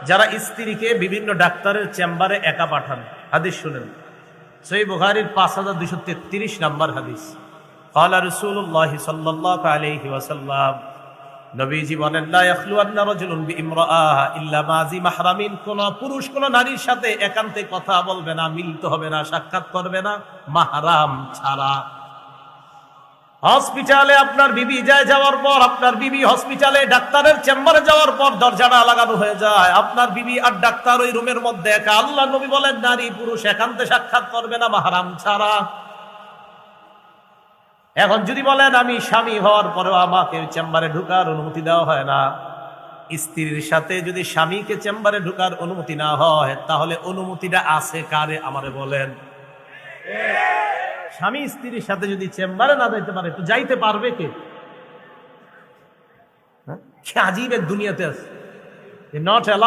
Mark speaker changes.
Speaker 1: যারা স্ত্রীকে বিভিন্ন ডাক্তারের চেম্বারে একা পাঠান। হাদিস শুনেন, সহিহ বুখারীর 5233 নম্বর হাদিস। ক্বালা রাসূলুল্লাহ সাল্লাল্লাহু আলাইহি ওয়াসাল্লাম, নবীজি বলেন, লা ইয়াখলুয়ান্না রাজুলুন বিইমরাআহ ইল্লা মাযি মাহরামিন, কোন পুরুষ কোন নারীর সাথে একান্তে কথা বলবে না, মিলিত হবে না, সাক্ষাৎ করবে না মাহরাম ছাড়া। হসপিটালে আপনার বিবি যাওয়ার পর, আপনার বিবি হসপিটালে ডাক্তারের চেম্বারে যাওয়ার পর দরজাটা লাগানো হয়ে যায়, আপনার বিবি আর ডাক্তার ওই রুমের মধ্যে একা। আল্লাহ নবী বলেন, নারী পুরুষ একান্তে সাক্ষাৎ করবে না মাহরাম ছাড়া। এখন যদি বলেন আমি স্বামী হওয়ার পরেও আমাকে চেম্বারে ঢোকার অনুমতি দেওয়া হয় না, স্ত্রীর সাথে যদি স্বামীকে চেম্বারে ঢোকার অনুমতি না হয়, তাহলে অনুমতিটা আছে কারে আমারে বলেন? স্বামী স্ত্রীর সাথে যদি চেম্বারে না যাইতে পারে তো যাইতে পারবে কে? আজীব এক দুনিয়াতে আছে, নট